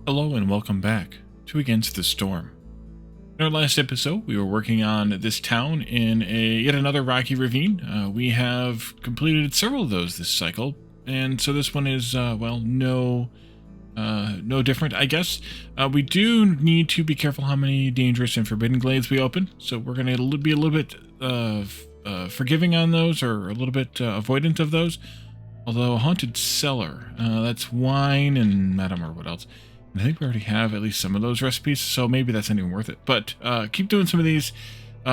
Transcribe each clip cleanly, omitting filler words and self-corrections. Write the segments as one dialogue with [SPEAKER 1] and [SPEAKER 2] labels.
[SPEAKER 1] Hello and welcome back to Against the Storm. In our last episode, we were working on this town in yet another rocky ravine. We have completed several of those this cycle, and so this one is, no different, I guess. We do need to be careful how many dangerous and forbidden glades we open, so we're going to be a little bit forgiving on those, or a little bit avoidant of those. Although, haunted cellar, that's wine and I don't remember what else. I think we already have at least some of those recipes, so maybe that's not even worth it. But keep doing some of these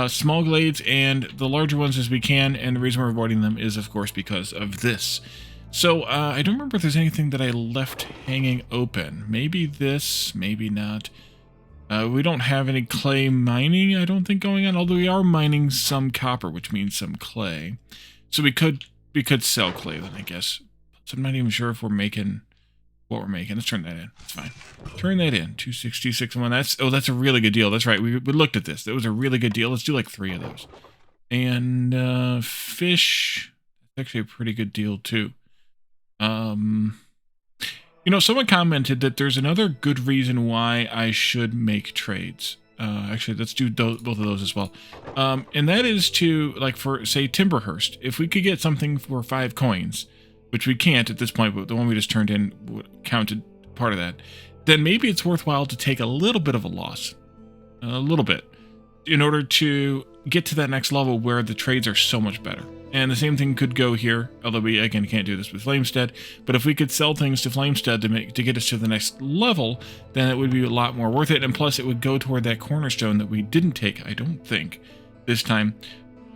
[SPEAKER 1] small glades and the larger ones as we can, and the reason we're avoiding them is, of course, because of this. So I don't remember if there's anything that I left hanging open. Maybe this, maybe not. We don't have any clay mining, I don't think, going on, although we are mining some copper, which means some clay. So we could sell clay then, I guess. So I'm not even sure if we're making what we're making. Let's turn that in. That's fine. Turn that in. 266 and one. That's a really good deal. That's right. We looked at this. That was a really good deal. Let's do like 3 of those. And fish. That's actually a pretty good deal too. Someone commented that there's another good reason why I should make trades. Actually, let's do both of those as well. And that is to, like, for, say, Timberhurst. If we could get something for 5 coins, which we can't at this point, but the one we just turned in counted part of that, then maybe it's worthwhile to take a little bit of a loss. A little bit. In order to get to that next level where the trades are so much better. And the same thing could go here, although we, again, can't do this with Flamestead. But if we could sell things to Flamestead to get us to the next level, then it would be a lot more worth it. And plus, it would go toward that cornerstone that we didn't take, I don't think, this time.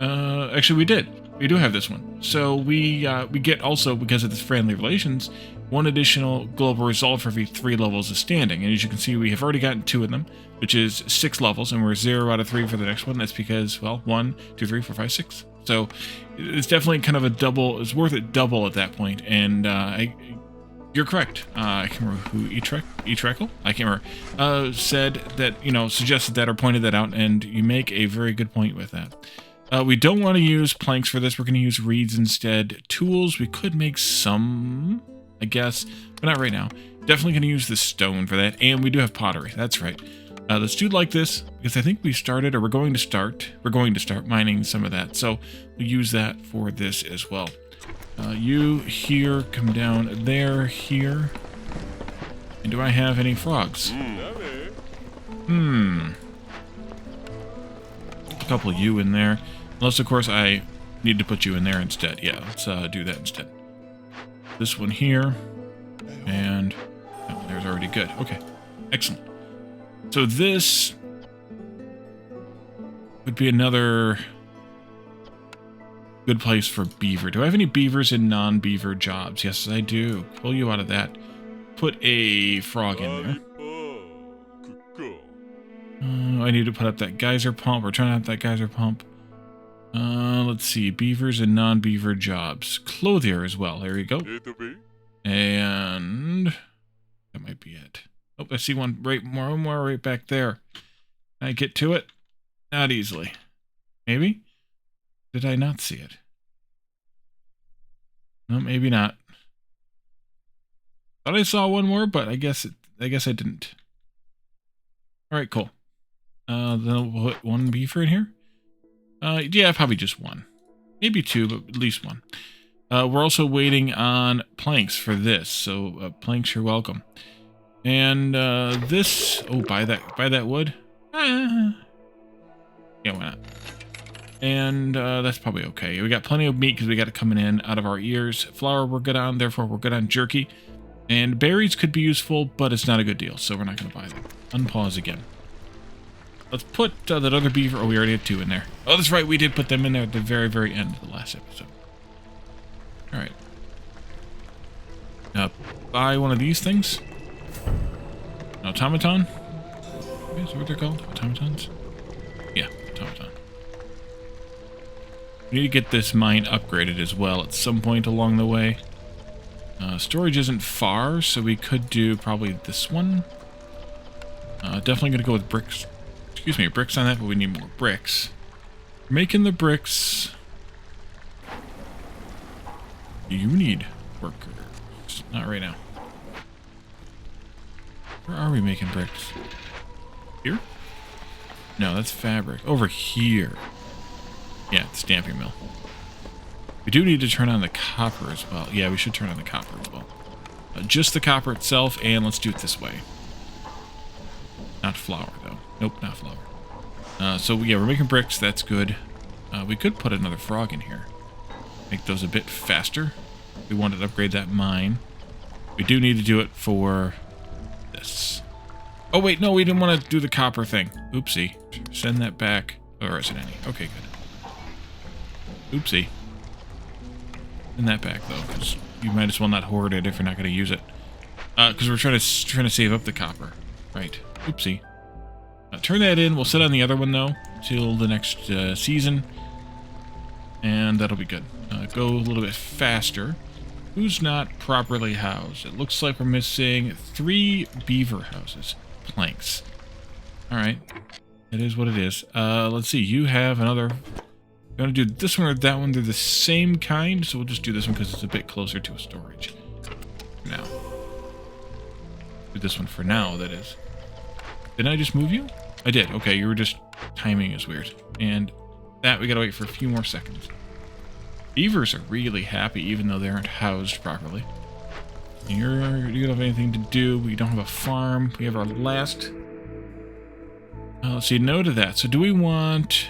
[SPEAKER 1] Actually, we did. We do have this one. So we get also, because of this friendly relations, 1 additional global resolve for every 3 levels of standing. And as you can see, we have already gotten 2 of them, which is 6 levels, and we're 0 out of 3 for the next one. That's because, well, 1, 2, 3, 4, 5, 6. So it's definitely kind of a double. It's worth it double at that point. And you're correct. I can't remember who Etrekel, I can't remember, said that, suggested that or pointed that out, and you make a very good point with that. We don't want to use planks for this. We're going to use reeds instead. Tools, we could make some, I guess, but not right now. Definitely going to use the stone for that, and we do have pottery. That's right. Let's do like this, because I think we started, or we're going to start mining some of that. So we'll use that for this as well. You here, come down there, here. And do I have any frogs? A couple of you in there. Unless, of course, I need to put you in there instead. Yeah, let's do that instead. This one here. And oh, there's already good. Okay, excellent. So this would be another good place for beaver. Do I have any beavers in non-beaver jobs? Yes, I do. Pull you out of that. Put a frog in there. I need to put up that geyser pump. We're trying to have that geyser pump. Let's see. Beavers and non-beaver jobs. Clothier as well. There you go. And that might be it. Oh, I see one more right back there. Can I get to it? Not easily. Maybe? Did I not see it? No, maybe not. Thought I saw one more, but I guess I didn't. All right, cool. Then we'll put 1 beaver in here. Yeah, probably just 1. Maybe 2, but at least 1. We're also waiting on planks for this, so planks, you're welcome. And this, buy that wood. Yeah, why not? And that's probably okay. We got plenty of meat because we got it coming in out of our ears. Flour we're good on, therefore we're good on jerky. And berries could be useful, but it's not a good deal, so we're not going to buy them. Unpause again. Let's put that other beaver. Oh, we already had 2 in there. Oh, that's right. We did put them in there at the very, very end of the last episode. All right. Buy one of these things. An automaton. Is that what they're called? Automatons? Yeah, automaton. We need to get this mine upgraded as well at some point along the way. Storage isn't far, so we could do probably this one. Definitely going to go with bricks. Excuse me, bricks on that, but we need more bricks. Making the bricks. You need workers. Not right now. Where are we making bricks? Here? No, that's fabric. Over here. Yeah, the stamping mill. We do need to turn on the copper as well. Yeah, we should turn on the copper as well. Just the copper itself, and let's do it this way. Not flour, though. Nope, not flour. So, yeah, we're making bricks. That's good. We could put another frog in here. Make those a bit faster. We wanted to upgrade that mine. We do need to do it for this. Oh, wait, no, we didn't want to do the copper thing. Oopsie. Send that back. Or is it any? Okay, good. Oopsie. Send that back, though, because you might as well not hoard it if you're not going to use it. Because we're trying to save up the copper. Right. Oopsie. Turn that in. We'll sit on the other one, though, till the next season. And that'll be good. Go a little bit faster. Who's not properly housed? It looks like we're missing 3 beaver houses. Planks. Alright. It is what it is. Let's see. You have another... You want to do this one or that one? They're the same kind, so we'll just do this one because it's a bit closer to a storage. For now. Do this one for now, that is. Didn't I just move you? I did. Okay, you were just... Timing is weird. And that we gotta wait for a few more seconds. Beavers are really happy even though they aren't housed properly. You don't have anything to do. We don't have a farm. We have our last... let's see, no to that. So do we want...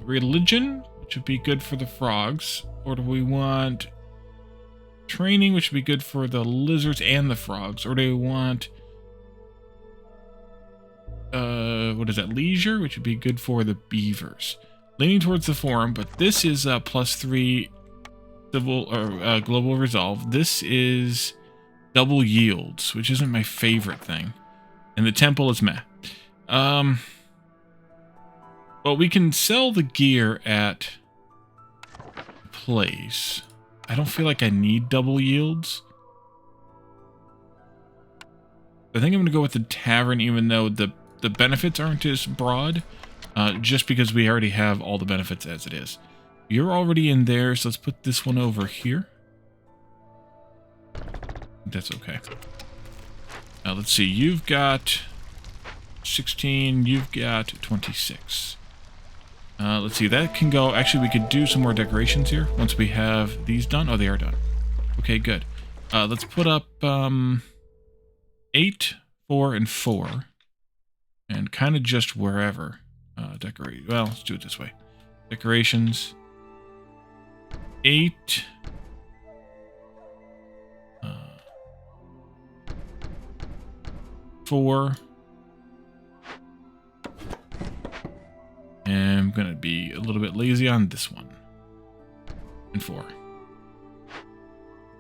[SPEAKER 1] religion, which would be good for the frogs? Or do we want... training, which would be good for the lizards and the frogs? Or do we want... what is that? Leisure, which would be good for the beavers. Leaning towards the forum, but this is +3 civil or global resolve. This is double yields, which isn't my favorite thing. And the temple is meh. Well, we can sell the gear at place. I don't feel like I need double yields. I think I'm going to go with the tavern, even though the benefits aren't as broad. Just because we already have all the benefits as it is. You're already in there, so let's put this one over here. That's okay. Let's see, you've got 16, you've got 26. Let's see, that can go... Actually, we could do some more decorations here once we have these done. Oh, they are done. Okay, good. Let's put up 8, 4, and 4. And kind of just wherever. Decorate. Well, let's do it this way. Decorations. 8. 4. And I'm going to be a little bit lazy on this one. And 4.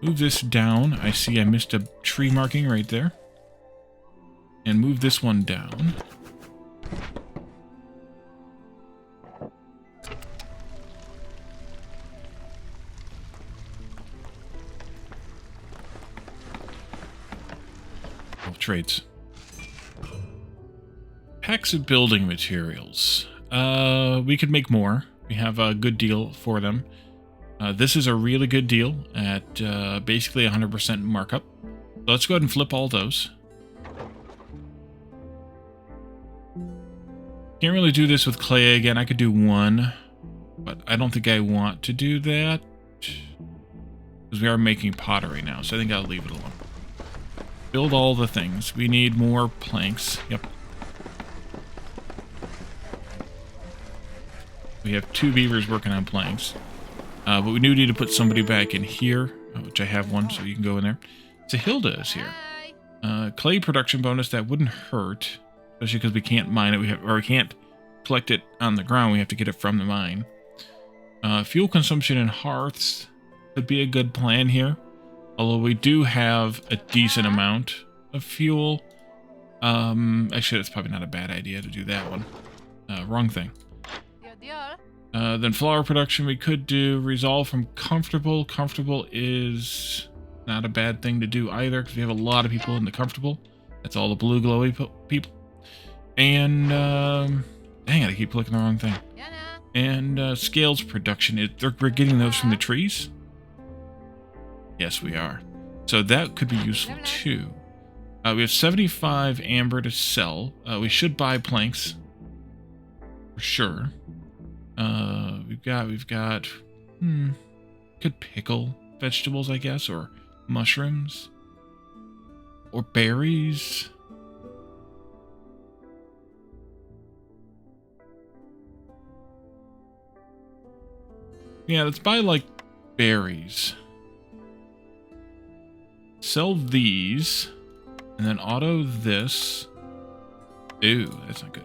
[SPEAKER 1] Move this down. I see I missed a tree marking right there. And move this one down. Trades. Packs of building materials. We could make more. We have a good deal for them. This is a really good deal at basically 100% markup. So let's go ahead and flip all those. Can't really do this with clay again. I could do 1, but I don't think I want to do that because we are making pottery now, so I think I'll leave it alone. Build all the things. We need more planks. Yep. We have 2 beavers working on planks. But we do need to put somebody back in here, which I have one, so you can go in there. Hilda is here. Clay production bonus, that wouldn't hurt, especially because we can't mine it. We can't collect it on the ground. We have to get it from the mine. Fuel consumption and hearths could be a good plan here. Although we do have a decent amount of fuel. Actually, that's probably not a bad idea to do that one. Wrong thing. Then flour production, we could do resolve from comfortable. Comfortable is not a bad thing to do either, because we have a lot of people in the comfortable. That's all the blue glowy people. And, dang it, I keep clicking the wrong thing. And scales production, we're getting those from the trees? Yes, we are. So that could be useful too. We have 75 amber to sell. We should buy planks for sure. We've got could pickle vegetables, I guess, or mushrooms or berries. Yeah, let's buy like berries. Sell these. And then auto this. Ooh, that's not good.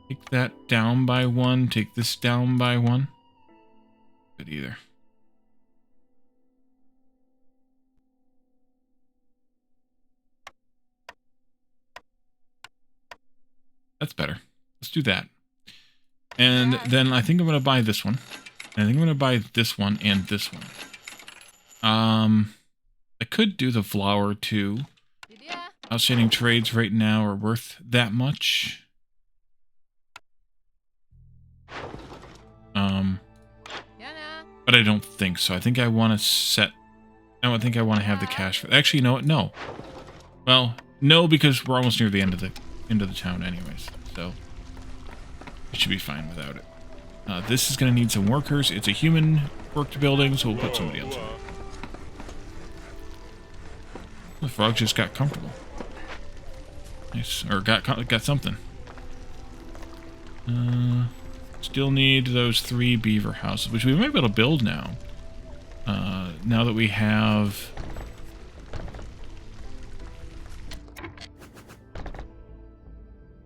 [SPEAKER 1] Take that down by 1. Take this down by 1. Good either. That's better. Let's do that. And then I think I'm going to buy this one. And I think I'm going to buy this one and this one. I could do the flour too. Outstanding trades right now are worth that much. But I don't think so. I think I want to set... I don't think I want to have the cash for... Actually, you know what? No. Well, no, because we're almost near the end of the town anyways. So it should be fine without it. This is going to need some workers. It's a human worked building, so we'll put somebody else in it. The frog just got comfortable. Nice. Or got something. Still need those 3 beaver houses, which we might be able to build now. Now that we have...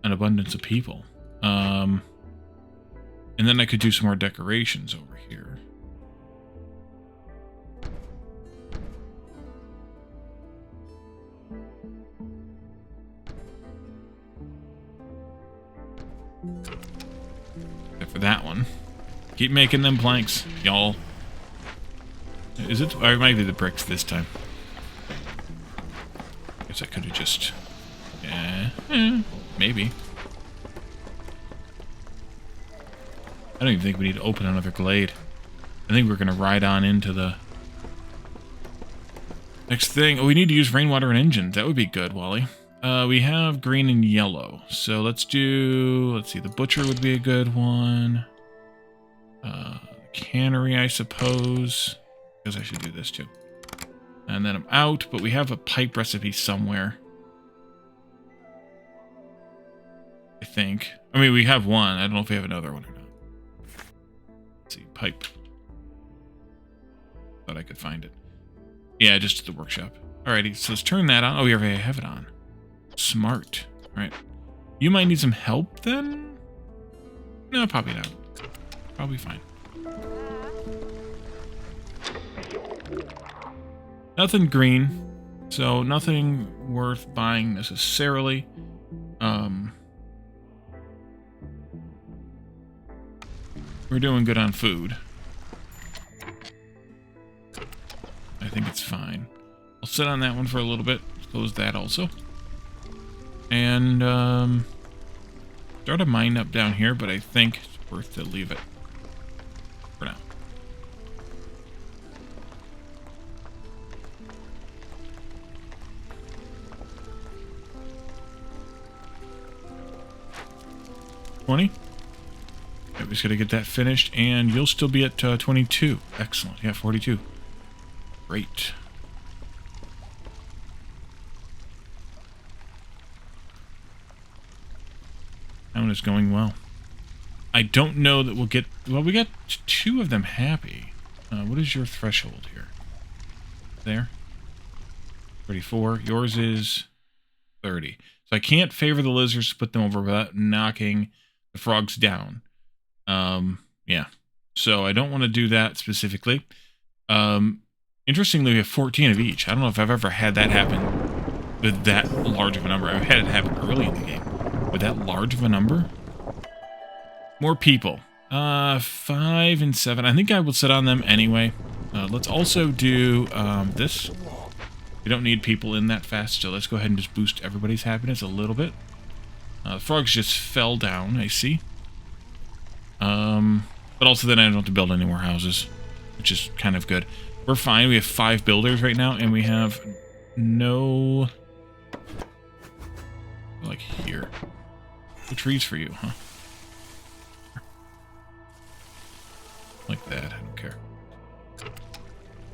[SPEAKER 1] an abundance of people. And then I could do some more decorations over here. Except for that one. Keep making them planks, y'all. Is it? Or it might be the bricks this time. Guess I could have just... maybe. I don't even think we need to open another glade. I think we're going to ride on into the next thing. Oh, we need to use rainwater and engines. That would be good, Wally. We have green and yellow. So let's do... Let's see. The butcher would be a good one. Cannery, I suppose. Because I should do this too. And then I'm out, but we have a pipe recipe somewhere. I think. I mean, we have one. I don't know if we have another one or not. Let's see. Pipe. Thought I could find it. Yeah, just at the workshop. Alrighty, so let's turn that on. Oh, we already have it on. Smart. Alright. You might need some help then? No, probably not. Probably fine. Nothing green. So nothing worth buying necessarily. We're doing good on food. I think it's fine. I'll sit on that one for a little bit. Close that also. And start a mine up down here, but I think it's worth to leave it for now. $20. We just got to get that finished, and you'll still be at 22. Excellent. Yeah, 42. Great. That one is going well. I don't know that we'll get... Well, we got 2 of them happy. What is your threshold here? There? 34. Yours is 30. So I can't favor the lizards to put them over without knocking the frogs down. Yeah. So I don't want to do that specifically. Interestingly, we have 14 of each. I don't know if I've ever had that happen with that large of a number. I've had it happen early in the game. With that large of a number? More people. 5 and 7. I think I will sit on them anyway. Let's also do this. We don't need people in that fast, so let's go ahead and just boost everybody's happiness a little bit. The frogs just fell down, I see. But also then I don't have to build any more houses, which is kind of good. We're fine. We have 5 builders right now, and we have no... like here. No trees for you, huh? Like that. I don't care.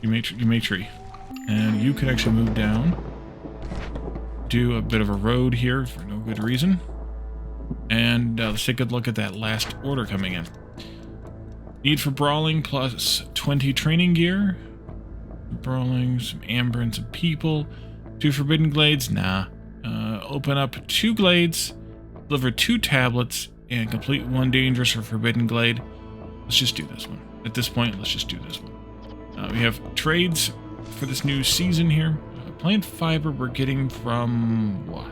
[SPEAKER 1] You may tree. And you could actually move down. Do a bit of a road here for no good reason. And let's take a look at that last order coming in. Need for brawling plus 20 training gear. Brawling, some amber and some people. 2 forbidden glades? Nah. Open up 2 glades. Deliver 2 tablets. And complete 1 dangerous or forbidden glade. Let's just do this one. At this point, let's just do this one. We have trades for this new season here. Plant fiber we're getting from what?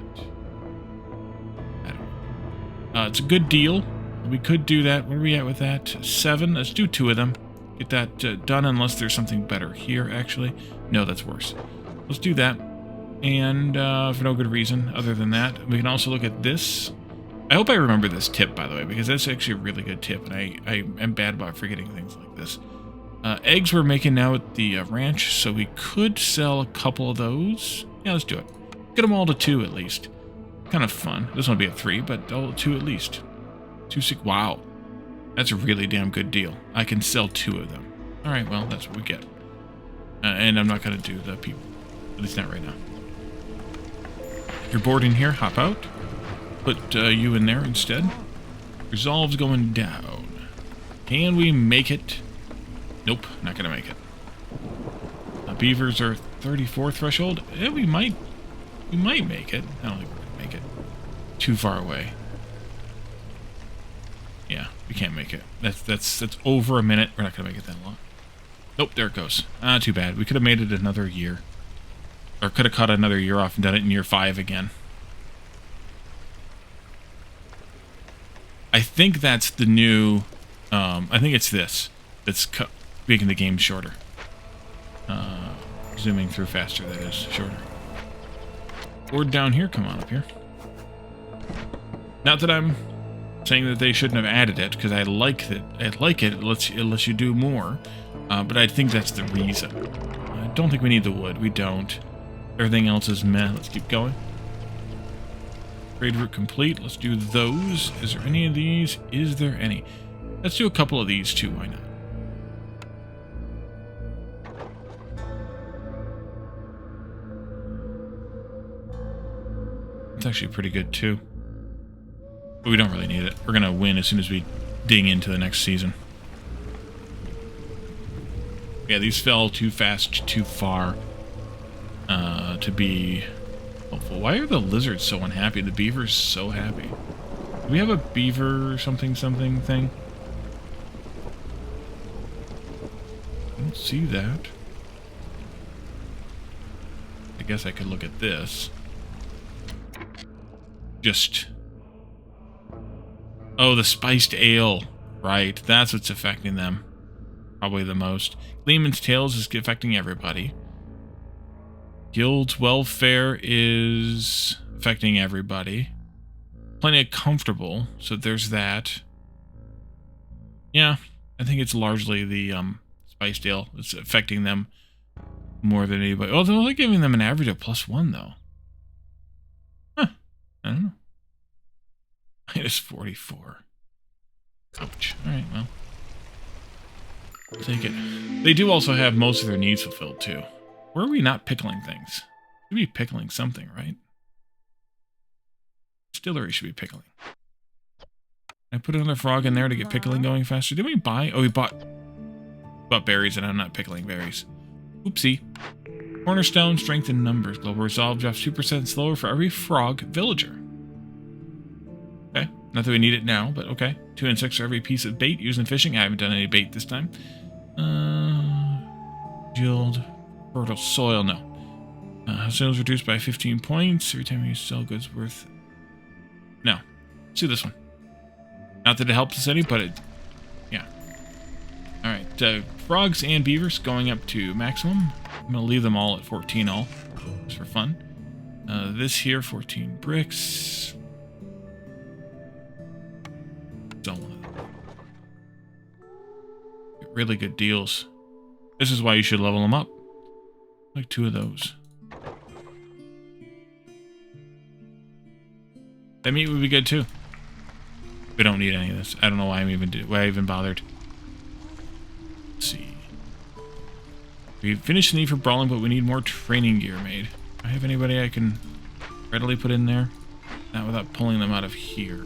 [SPEAKER 1] I don't know. It's a good deal. We could do that. Where are we at with that? 7. Let's do 2 of them. Get that done unless there's something better here, actually. No, that's worse. Let's do that. And for no good reason other than that. We can also look at this. I hope I remember this tip, by the way, because that's actually a really good tip, and I am bad about forgetting things like this. Eggs we're making now at the ranch, so we could sell a couple of those. Yeah, let's do it. Get them all to 2 at least. Kind of fun. This one will be at 3, but all 2 at least. 2, 6. Wow. That's a really damn good deal. I can sell 2 of them. Alright, well, that's what we get. And I'm not going to do the people. At least not right now. You're bored in here, hop out. Put you in there instead. Resolve's going down. Can we make it? Nope, not gonna make it. Beavers are 34 threshold. Yeah, we might make it. I don't think we're gonna make it. Too far away. Yeah, we can't make it. That's over a minute. We're not gonna make it that long. Nope, there it goes. Ah, too bad. We could have made it another year. Or could have cut another year off and done it in year 5 again. I think that's the new... I think it's this. That's making the game shorter. Zooming through faster, that is. Shorter. Or down here. Come on up here. Not that I'm saying that they shouldn't have added it, because I like it. It lets you do more. But I think that's the reason. I don't think we need the wood. We don't. Everything else is meh. Let's keep going. Trade route complete. Let's do those. Is there any of these? Is there any? Let's do a couple of these too. Why not? It's actually pretty good too. But we don't really need it. We're going to win as soon as we dig into the next season. Yeah, these fell too fast, too far to be helpful. Why are the lizards so unhappy? The beaver's so happy. Do we have a beaver something thing? I don't see that. I guess I could look at this. Just... oh, the spiced ale. Right, that's what's affecting them. Probably the most. Lehman's Tales is affecting everybody. Guild's welfare is affecting everybody. Plenty of comfortable, so there's that. Yeah, I think it's largely the spiced ale that's affecting them more than anybody. Oh, they're only giving them an average of +1, though. Huh, I don't know. -44. Ouch. Alright, well. Take it. They do also have most of their needs fulfilled, too. Where are we not pickling things? Should be pickling something, right? Distillery should be pickling. I put another frog in there to get pickling going faster. Did we buy? Oh, we bought berries, and I'm not pickling berries. Oopsie. Cornerstone, strength in numbers. Global resolve drops 2% slower for every frog villager. Okay. Not that we need it now, but okay. 2 insects for every piece of bait used in fishing. I haven't done any bait this time. Yield. Fertile soil, no. Sales reduced by 15 points. Every time you sell goods worth... no. Let's do this one. Not that it helps us any, but it... yeah. Alright. Frogs and beavers going up to maximum. I'm going to leave them all at 14 all. Just for fun. This here, 14 bricks. Don't want it. really good deals. This is why you should level them up. Like 2 of those. That meat would be good too. We don't need any of this. I don't know why I even bothered. Let's see. We finished the need for brawling, but we need more training gear made. Do I have anybody I can readily put in there? Not without pulling them out of here.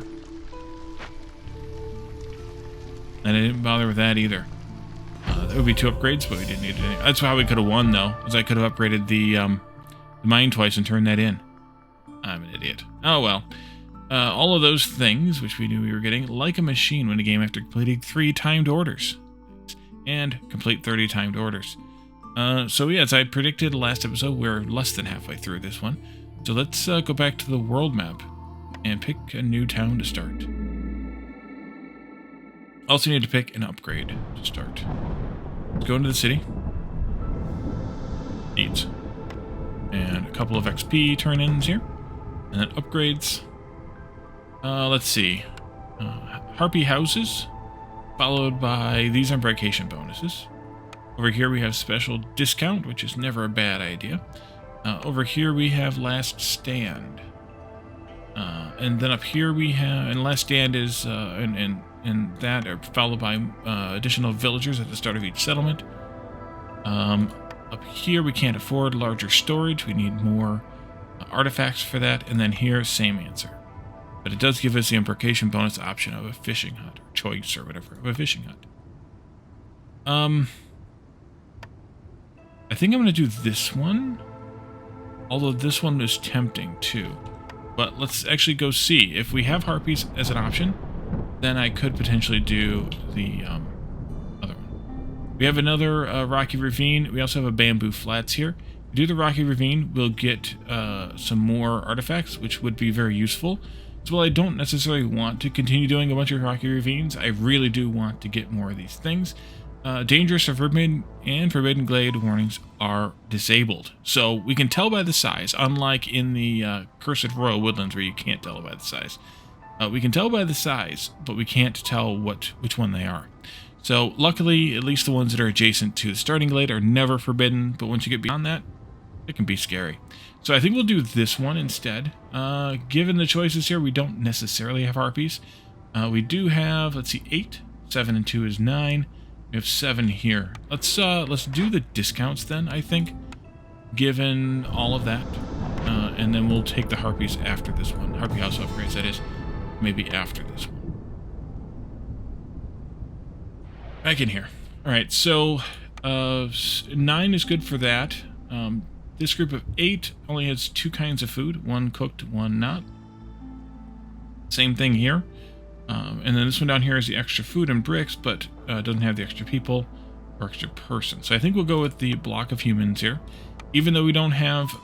[SPEAKER 1] And I didn't bother with that either. That would be 2 upgrades, but we didn't need it. That's how we could have won, though, is I could have upgraded the mine twice and turned that in. I'm an idiot. Oh, well. All of those things, which we knew we were getting, like a machine win a game after completing 3 timed orders. And complete 30 timed orders. So yeah, as I predicted last episode, we're less than halfway through this one. So let's go back to the world map and pick a new town to start. Also need to pick an upgrade to start. Let's go into the city. Needs. And a couple of XP turn-ins here. And then upgrades. Let's see. Harpy houses, followed by these embarkation bonuses. Over here we have special discount, which is never a bad idea. Over here we have last stand. And then up here we have, and last stand is, and that are followed by additional villagers at the start of each settlement. Up here we can't afford larger storage. We need more artifacts for that. And then here, same answer. But it does give us the embarkation bonus option of a fishing hut, or choice, or whatever, of a fishing hut. I think I'm going to do this one. Although this one is tempting too. But let's actually go see. If we have harpies as an option, then I could potentially do the other one. We have another rocky ravine. We also have a bamboo flats here. If we do the rocky ravine, we'll get some more artifacts, which would be very useful. So while I don't necessarily want to continue doing a bunch of rocky ravines, I really do want to get more of these things. Dangerous or forbidden glade warnings are disabled. So we can tell by the size, unlike in the Cursed Royal Woodlands where you can't tell by the size. We can tell by the size, but we can't tell which one they are. So luckily, at least the ones that are adjacent to the starting glade are never forbidden, but once you get beyond that, it can be scary. So I think we'll do this one instead. Given the choices here, we don't necessarily have harpies. We do have, let's see, 8. 7 and 2 is 9. We have 7 here. Let's do the discounts then, I think, given all of that. And then we'll take the harpies after this one. Harpy house upgrades, that is, maybe after this one. Back in here. Alright, so 9 is good for that. This group of 8 only has 2 kinds of food. 1 cooked, 1 not. Same thing here. And then this one down here is the extra food and bricks, but doesn't have the extra people or extra person. So I think we'll go with the block of humans here. Even though we don't have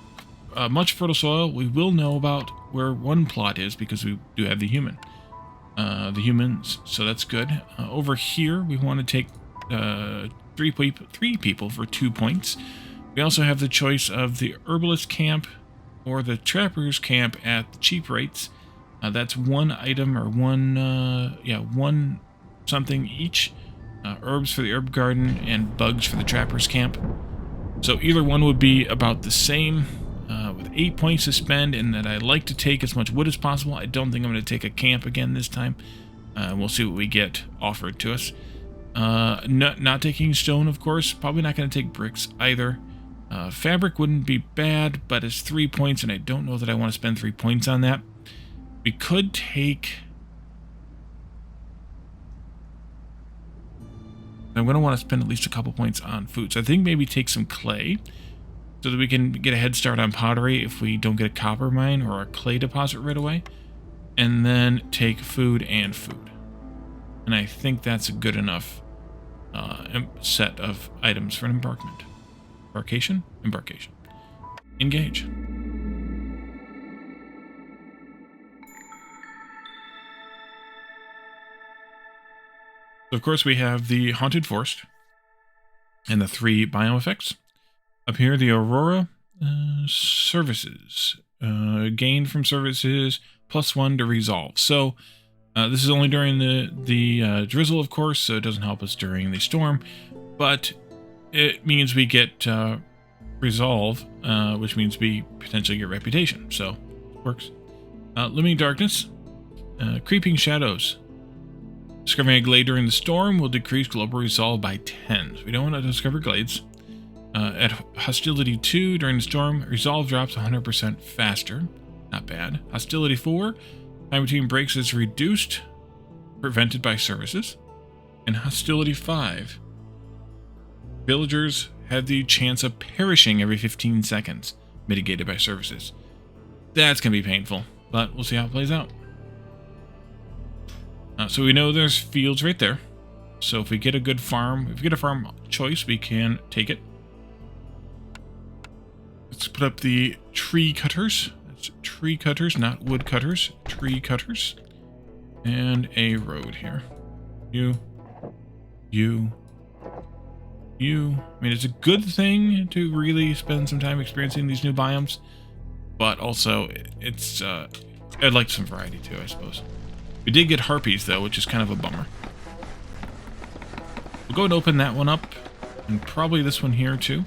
[SPEAKER 1] much fertile soil, we will know about where one plot is because we do have the humans. So that's good. Over here, we want to take 3 people for 2 points. We also have the choice of the herbalist camp or the trapper's camp at the cheap rates. That's 1 item or 1 something each. Herbs for the herb garden and bugs for the trapper's camp. So either one would be about the same with 8 points to spend, and that I like to take as much wood as possible. I don't think I'm going to take a camp again this time. We'll see what we get offered to us. Not taking stone, of course. Probably not going to take bricks either. Fabric wouldn't be bad, but it's 3 points, and I don't know that I want to spend 3 points on that. We could take... I'm going to want to spend at least a couple points on food. So I think maybe take some clay so that we can get a head start on pottery if we don't get a copper mine or a clay deposit right away. And then take food and food. And I think that's a good enough set of items for an embarkment. Embarkation? Embarkation. Engage. Of course, we have the Haunted Forest and the 3 biome effects. Up here, the Aurora services. Gain from services +1 to resolve. So This is only during the drizzle, of course, so it doesn't help us during the storm, but it means we get resolve, which means we potentially get reputation, so it works. Looming darkness, creeping shadows. Discovering a glade during the storm will decrease global resolve by 10. So we don't want to discover glades. At hostility 2 during the storm, resolve drops 100% faster. Not bad. Hostility 4, time between breaks is reduced, prevented by services. And hostility 5, villagers have the chance of perishing every 15 seconds, mitigated by services. That's going to be painful, but we'll see how it plays out. So we know there's fields right there. So if we get a good farm, if we get a farm choice, we can take it. Let's put up the tree cutters. That's tree cutters, not wood cutters. Tree cutters. And a road here. You. I mean, it's a good thing to really spend some time experiencing these new biomes, but also it's I'd like some variety too, I suppose. We did get harpies though, which is kind of a bummer. We'll go and open that one up, and probably this one here too.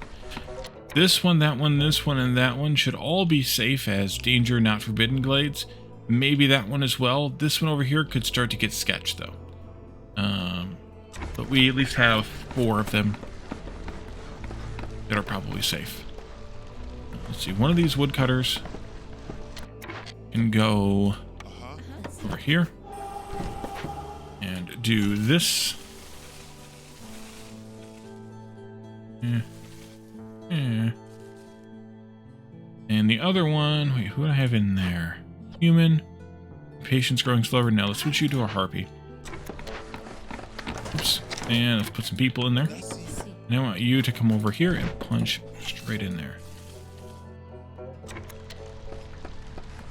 [SPEAKER 1] This one, that one, this one, and that one should all be safe as danger not forbidden glades. Maybe that one as well. This one over here could start to get sketched though. But we at least have 4 of them that are probably safe. Let's see, one of these woodcutters can go over here and do this. And the other one, wait, who do I have in there? Human. Patience growing slower. Now let's switch you to a harpy. Oops. And let's put some people in there. And I want you to come over here and punch straight in there.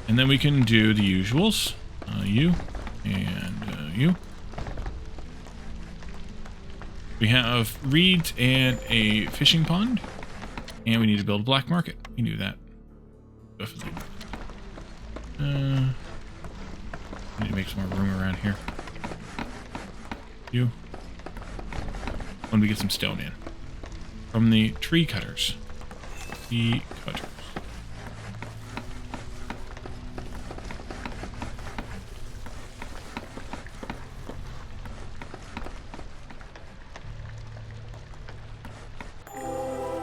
[SPEAKER 1] And then we can do the usuals. You and you. We have reeds and a fishing pond. And we need to build a black market. We knew that. Definitely. Need to make some more room around here. You. When we get some stone in. From the tree cutters. Tree cutters.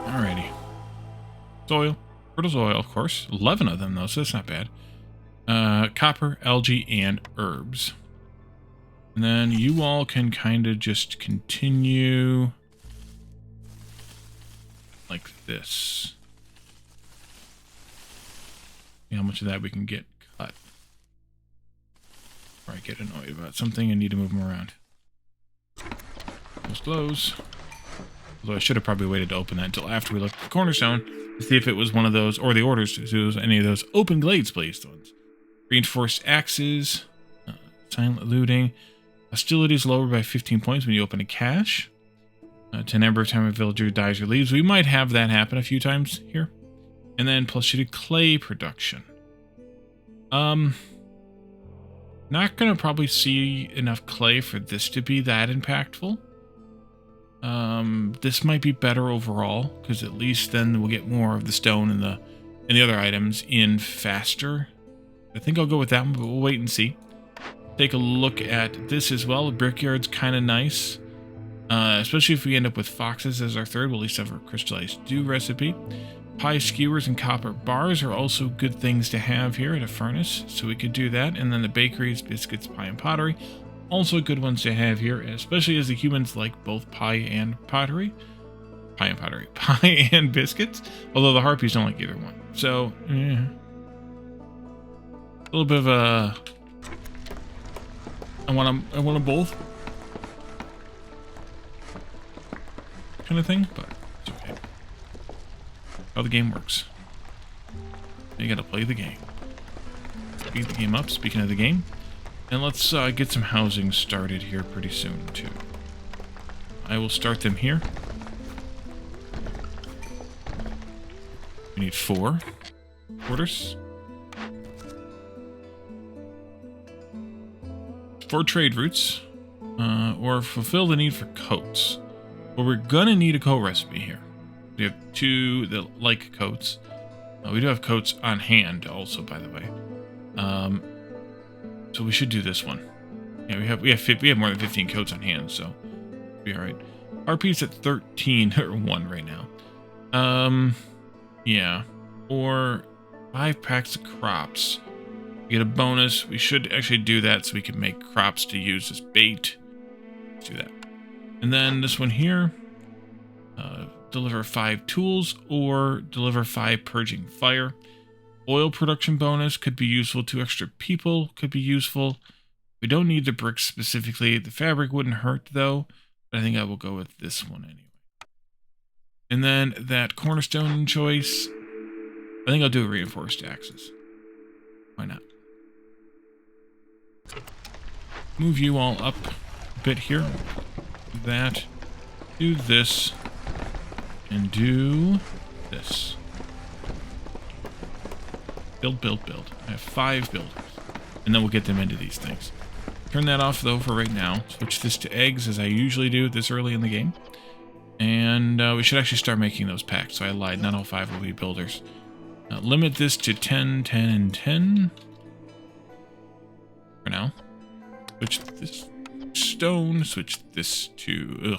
[SPEAKER 1] Alrighty. Soil. Fertile soil, of course. 11 of them, though, so that's not bad. Copper, algae, and herbs. And then you all can kind of just continue like this. See how much of that we can get cut. Or I get annoyed about something and need to move them around. Close. Although I should have probably waited to open that until after we looked at the cornerstone to see if it was one of those, or the orders to see if it was any of those open glades placed ones. Reinforced axes, silent looting. Hostility is lowered by 15 points when you open a cache. To number of time a villager dies or leaves. We might have that happen a few times here. And then plus sheeted clay production. Not gonna probably see enough clay for this to be that impactful. This might be better overall, because at least then we'll get more of the stone and the other items in faster. I think I'll go with that one, but we'll wait and see. Take a look at this as well. The brickyard's kind of nice. Especially if we end up with foxes as our third. We'll at least have our crystallized dew recipe. Pie skewers and copper bars are also good things to have here at a furnace. So we could do that. And then the bakeries, biscuits, pie, and pottery. Also good ones to have here, especially as the humans like both pie and pottery. Pie and pottery. Pie and biscuits. Although the harpies don't like either one. So, yeah. A little bit of a... I want them both. Kind of thing, but it's okay. How the game works. You gotta play the game. Speed the game up, speaking of the game. And let's get some housing started here pretty soon, too. I will start them here. We need 4 quarters. 4 trade routes, or fulfill the need for coats. Well, we're gonna need a coat recipe here. We have 2 that like coats. We do have coats on hand also, by the way. So we should do this one. Yeah, we have more than 15 coats on hand, so we'll be all right. RP's at 13 or 1 right now. Yeah, or 5 packs of crops. We get a bonus. We should actually do that so we can make crops to use as bait. Let's do that. And then this one here, deliver 5 tools or deliver 5 purging fire. Oil production bonus could be useful. 2 extra people could be useful. We don't need the bricks specifically. The fabric wouldn't hurt though, but I think I will go with this one anyway. And then that cornerstone choice, I think I'll do reinforced axes. Why not? Move you all up a bit here. Do that. Do this. And do this. Build, build, build. I have 5 builders. And then we'll get them into these things. Turn that off, though, for right now. Switch this to eggs, as I usually do this early in the game. And we should actually start making those packs. So I lied. Not all 5 will be builders. Limit this to 10, 10, and 10. For now. Switch this stone. Switch this to...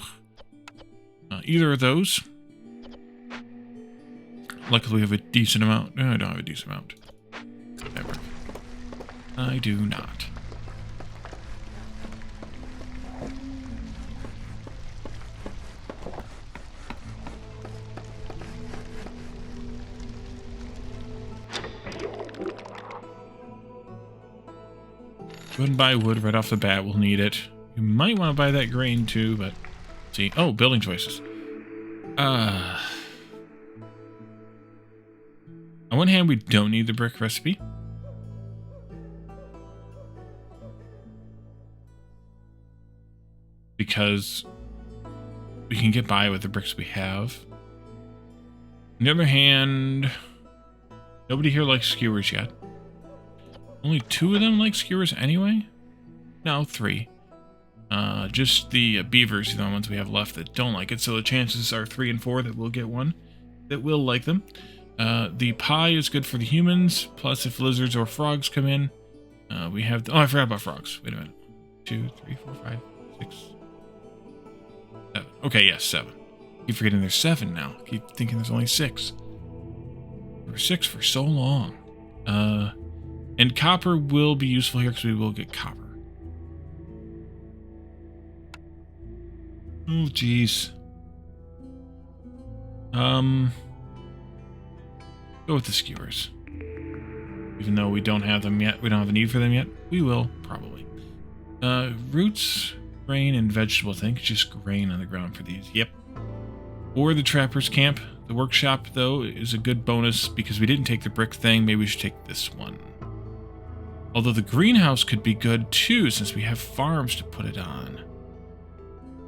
[SPEAKER 1] either of those. Luckily, we have a decent amount. No, I don't have a decent amount. Fabric. I do not. Go ahead and buy wood right off the bat. We'll need it. You might want to buy that grain too, but... See. Oh, building choices. On one hand, we don't need the brick recipe. Because we can get by with the bricks we have. On the other hand, nobody here likes skewers yet. Only 2 of them like skewers anyway? No, 3. Just the beavers are the ones we have left that don't like it, so the chances are 3 and 4 that we'll get one that will like them. The pie is good for the humans, plus if lizards or frogs come in, we have... Oh, I forgot about frogs. Wait a minute. 2, 3, 4, 5, 6, 7. Okay, yes, 7. I keep forgetting there's 7 now. I keep thinking there's only 6. There were 6 for so long. And copper will be useful here because we will get copper. Oh, jeez. Go with the skewers. Even though we don't have them yet, we don't have a need for them yet, we will, probably. Roots, grain, and vegetable, I think. Just grain on the ground for these. Yep. Or the trapper's camp. The workshop, though, is a good bonus because we didn't take the brick thing. Maybe we should take this one. Although the greenhouse could be good, too, since we have farms to put it on.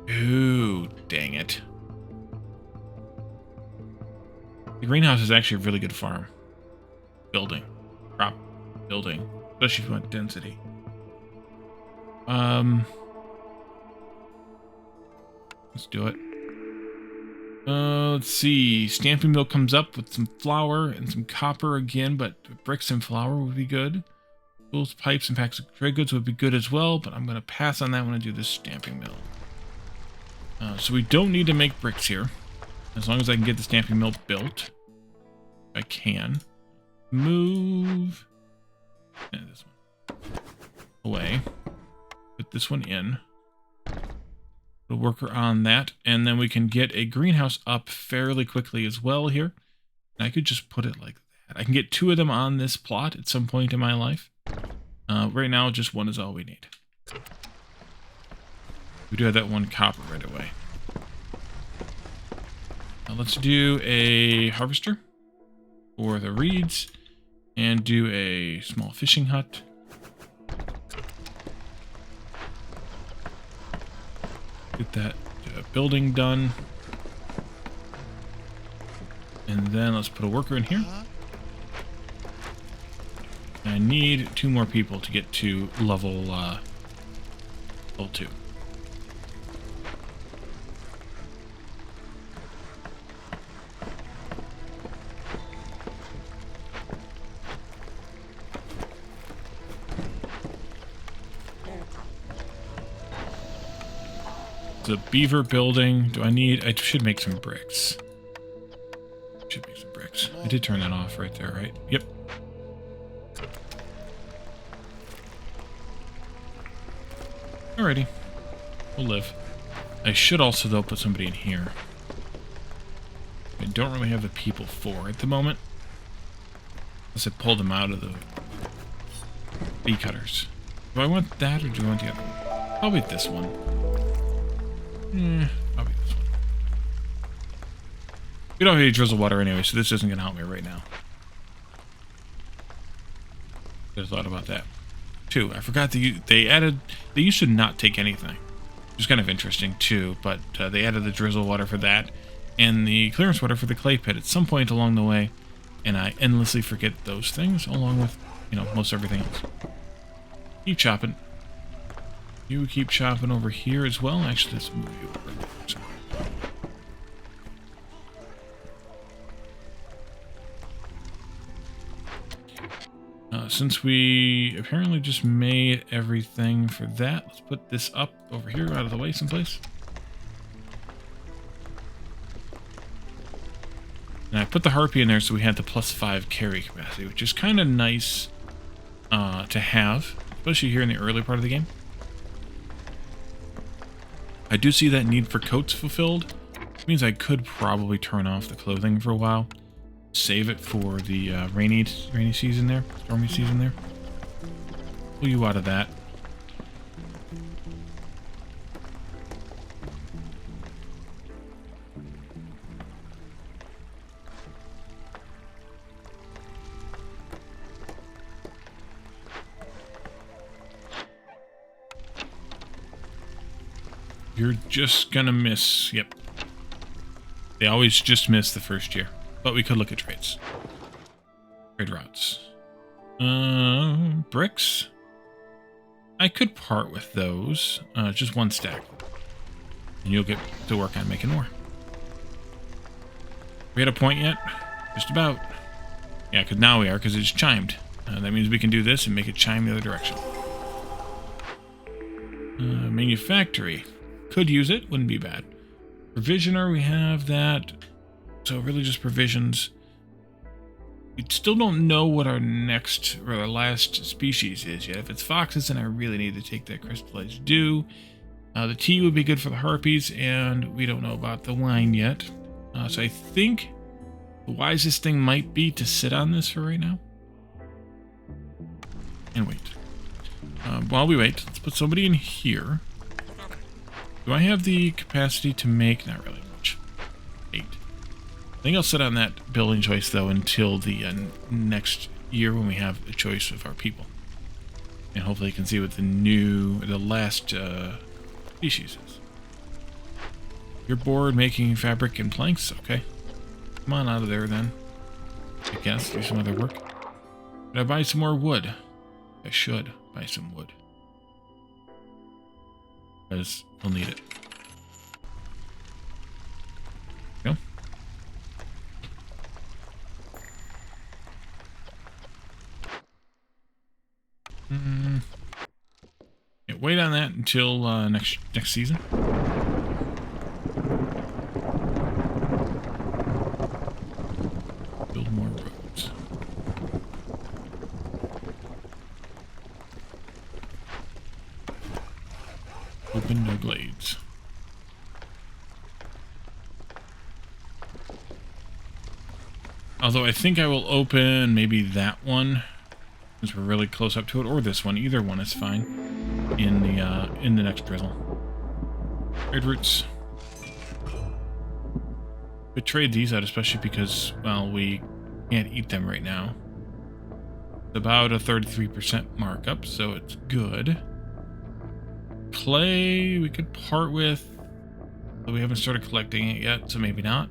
[SPEAKER 1] Ooh, dang it. The greenhouse is actually a really good farm. Building. Crop building. Especially if you want density. Let's do it. Let's see. Stamping mill comes up with some flour and some copper again, but bricks and flour would be good. Tools, pipes, and packs of trade goods would be good as well, but I'm going to pass on that one and do this stamping mill. So we don't need to make bricks here. As long as I can get the stamping mill built. I can. Move. And this one. Away. Put this one in. Put a worker on that. And then we can get a greenhouse up fairly quickly as well here. And I could just put it like that. I can get 2 of them on this plot at some point in my life. Right now, just 1 is all we need. We do have that 1 copper right away. Now let's do a harvester for the reeds and do a small fishing hut. Get that building done. And then let's put a worker in here. I need 2 more people to get to level Level 2. The beaver building. Do I need... I should make some bricks. Should make some bricks. I did turn that off right there, right? Yep. Alrighty. We'll live. I should also, though, put somebody in here. I don't really have the people for at the moment. Unless I pulled them out of the bee cutters. Do I want that, or do I want the other one? Probably this one. Probably this one. We don't have any drizzle water anyway, so this isn't going to help me right now. Just thought about that. Too, I forgot they used to not take anything. Which is kind of interesting too, but they added the drizzle water for that and the clearance water for the clay pit at some point along the way, and I endlessly forget those things along with, you know, most everything else. Keep chopping. You keep chopping over here as well. Actually, let's move you over there. Since we apparently just made everything for that, let's put this up over here out of the way someplace. And I put the harpy in there so we had the +5 carry capacity, which is kind of nice to have, especially here in the early part of the game. I do see that need for coats fulfilled, which means I could probably turn off the clothing for a while. Save it for the rainy season there, stormy season there. Pull you out of that. You're just gonna miss. Yep. They always just miss the first year. But we could look at trades. Trade routes. Bricks. I could part with those. Just one stack. And you'll get to work on making more. We at a point yet? Just about. Yeah, because now we are, because it's chimed. That means we can do this and make it chime the other direction. Manufactory. Could use it. Wouldn't be bad. Provisioner, we have that. So really just provisions. We still don't know what our next or our last species is yet. If it's foxes, then I really need to take that crystallized dew. The tea would be good for the harpies, and we don't know about the wine yet. So I think the wisest thing might be to sit on this for right now. And wait. While we wait, let's put somebody in here. Do I have the capacity to make... Not really much. 8. I think I'll sit on that building choice, though, until the next year when we have a choice of our people. And hopefully you can see what the last species is. You're bored making fabric and planks? Okay. Come on out of there, then. I guess. Do some other work. Should I buy some more wood? I should buy some wood. Because we'll need it. Go. Yeah, wait on that until next season. Build more roads. Open no glades. Although I think I will open maybe that one, since we're really close up to it, or this one. Either one is fine. In the next drizzle. Trade routes. Could trade these out, especially because, well, we can't eat them right now. It's about a 33% markup, so it's good. Clay we could part with, but we haven't started collecting it yet, so maybe not.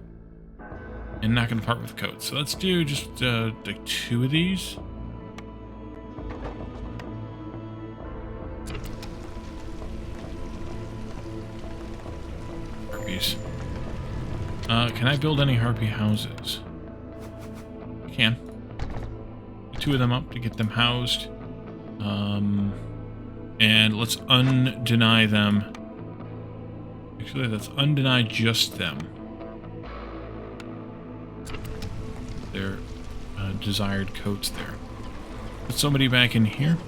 [SPEAKER 1] And not going to part with coats. So let's do just like 2 of these. can I build any harpy houses? I can. Get 2 of them up to get them housed. And let's undeny them. Actually, let's undeny just them. Their desired coats there. Put somebody back in here.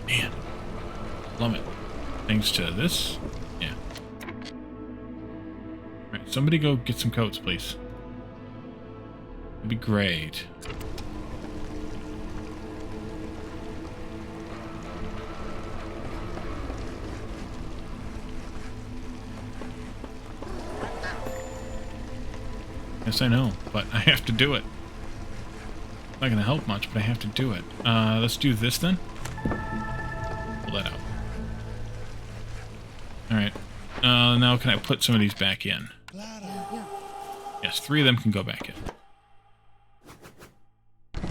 [SPEAKER 1] Man. Plummet. Thanks to this. Yeah. Alright, somebody go get some coats, please. That'd be great. Yes, I know, but I have to do it. It's not going to help much, but I have to do it. Let's do this then. Pull that out. Alright. Now can I put some of these back in? Yes, 3 of them can go back in.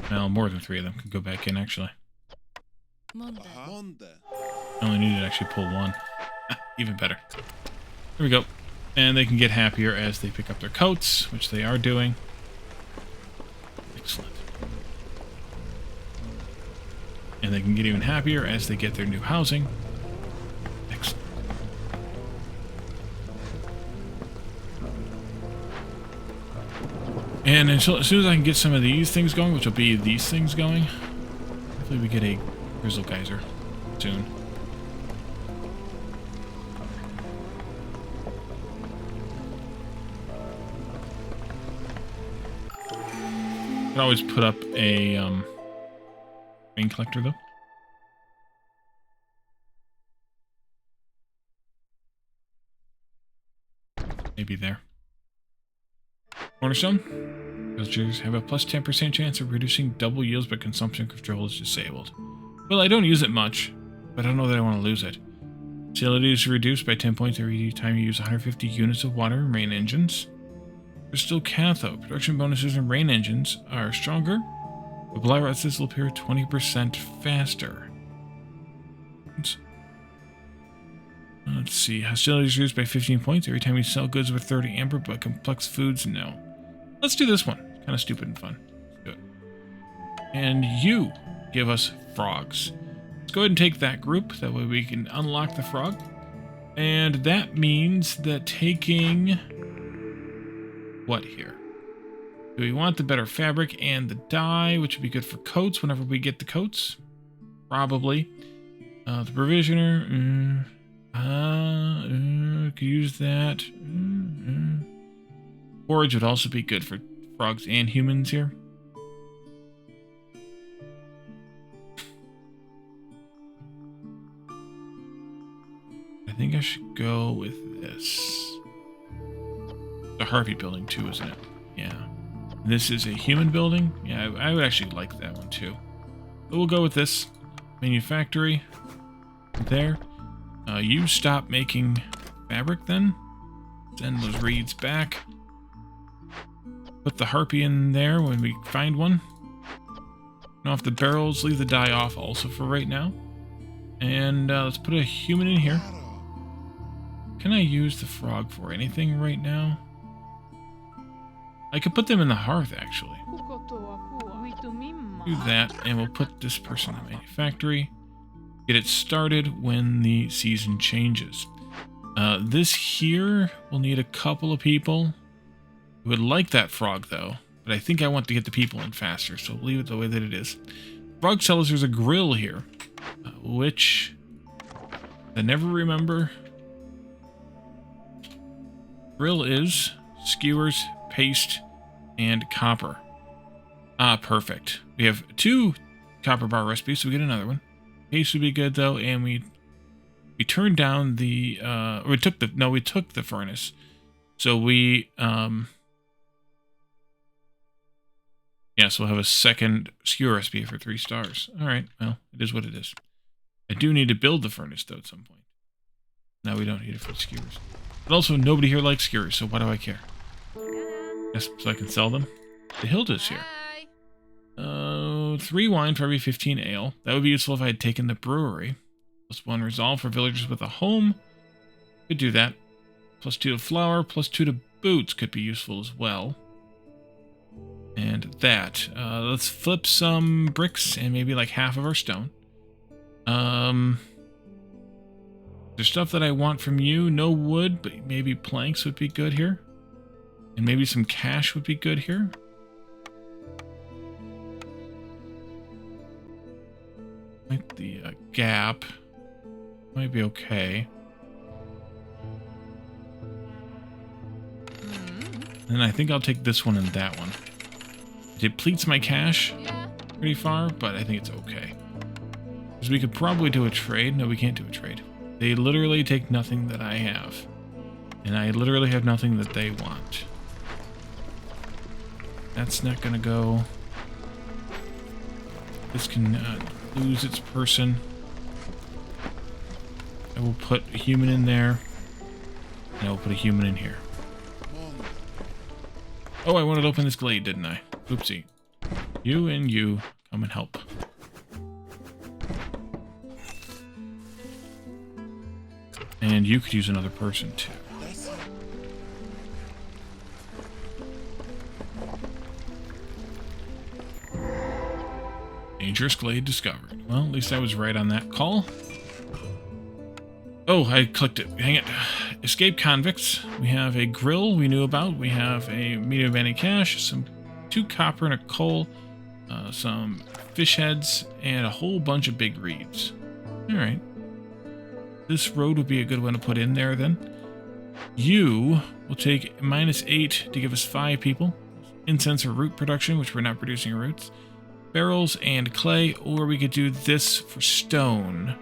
[SPEAKER 1] Well, more than 3 of them can go back in, actually. I only need to actually pull 1. Even better. There we go. And they can get happier as they pick up their coats, which they are doing. Excellent. And they can get even happier as they get their new housing. Excellent. And until, as soon as I can get some of these things going, which will be these things going, hopefully we get a Grizzle Geyser soon. Could always put up a rain collector though. Maybe there. Cornerstone. Villagers have a plus 10% chance of reducing double yields, but consumption control is disabled. Well, I don't use it much, but I don't know that I want to lose it. Utility is reduced by 10 points every time you use 150 units of water and rain engines. Crystal Cathode. Production bonuses in rain engines are stronger, but Blyrots will appear 20% faster. Let's see. Hostility is reduced by 15 points every time you sell goods with 30 amber, but complex foods, no. Let's do this one. Kind of stupid and fun. Let's do it. And you give us frogs. Let's go ahead and take that group. That way we can unlock the frog. And that means that taking... what here? Do we want the better fabric and the dye, which would be good for coats whenever we get the coats? Probably. The provisioner. Could use that. Forage would also be good for frogs and humans here. I think I should go with this. The Harvey building too, isn't it? Yeah. This is a human building. Yeah, I would actually like that one too. But we'll go with this. Manufactory. There. You stop making fabric then. Send those reeds back. Put the harpy in there when we find one. Turn off the barrels. Leave the dye off also for right now. And let's put a human in here. Can I use the frog for anything right now? I could put them in the hearth, actually. Do that, and we'll put this person in the manufactory. Get it started when the season changes. This here will need a couple of people. I would like that frog, though, but I think I want to get the people in faster, so we'll leave it the way that it is. Frog sellers, there's a grill here, which I never remember. Grill is skewers, paste, and copper. Ah, perfect. We have 2 copper bar recipes, so we get another one. Paste would be good though, and we turned down the we took the furnace. So we yeah, so we'll have a second skewer recipe for 3 stars. Alright, well, it is what it is. I do need to build the furnace though at some point. Now we don't need it for skewers. But also nobody here likes skewers, so why do I care? Yes, so I can sell them. The Hilda's here. 3 wine for every 15 ale. That would be useful if I had taken the brewery. +1 resolve for villagers with a home. Could do that. +2 to flour, +2 to boots could be useful as well. And that. Let's flip some bricks and maybe like half of our stone. There's stuff that I want from you. No wood, but maybe planks would be good here. And maybe some cash would be good here. Like the gap. Might be okay. And I think I'll take this one and that one. It depletes my cash pretty far, but I think it's okay. Because we could probably do a trade. No, we can't do a trade. They literally take nothing that I have. And I literally have nothing that they want. That's not going to go. This can lose its person. I will put a human in there. And I will put a human in here. Oh, I wanted to open this glade, didn't I? Oopsie. You and you come and help. And you could use another person too. Dangerous glade discovered. Well, at least I was right on that call. Oh, I clicked it. Hang it. Escape convicts. We have a grill we knew about. We have a medium abandoned cache, 2 copper and a coal, some fish heads, and a whole bunch of big reeds. Alright. This road would be a good one to put in there then. You will take -8 to give us 5 people. Incense or root production, which we're not producing roots. Barrels and clay, or we could do this for stone.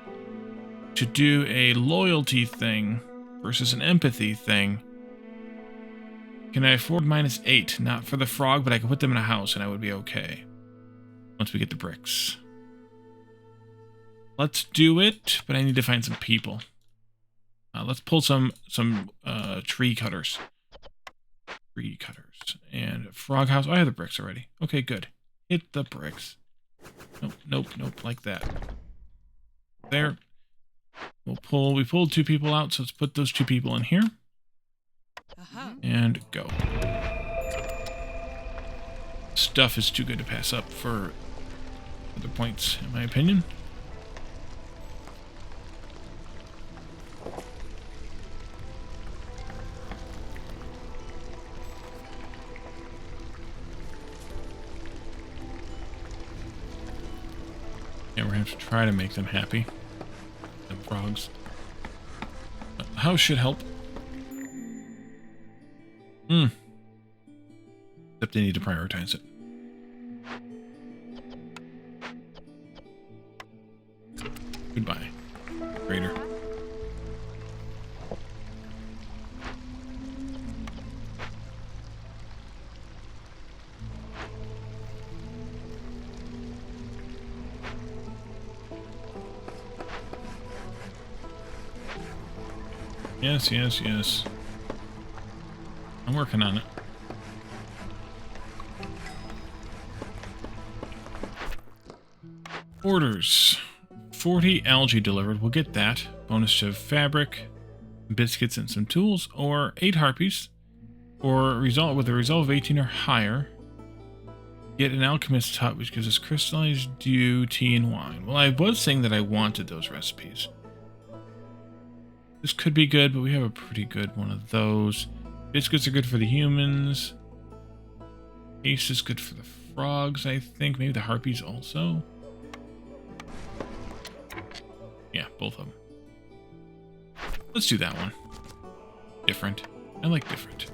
[SPEAKER 1] To do a loyalty thing versus an empathy thing. Can I afford -8? Not for the frog, but I could put them in a house and I would be okay. Once we get the bricks. Let's do it, but I need to find some people. Let's pull some tree cutters. Tree cutters. And frog house. Oh, I have the bricks already. Okay, good. Hit the bricks. Nope, nope, nope, like that. There. We pulled 2 people out, so let's put those 2 people in here. And go. Stuff is too good to pass up for other points, in my opinion. Yeah, we're going to have to try to make them happy. Them frogs. The house should help. Except they need to prioritize it. Goodbye, Raider. Yes, yes, yes. I'm working on it. Orders. 40 algae delivered. We'll get that. Bonus to fabric, biscuits, and some tools. Or 8 harpies. Or result with a resolve of 18 or higher. Get an alchemist's hut, which gives us crystallized dew, tea, and wine. Well, I was saying that I wanted those recipes. This could be good, but we have a pretty good one of those. Biscuits are good for the humans. Ace is good for the frogs, I think. Maybe the harpies also. Yeah, both of them. Let's do that one. Different. I like different.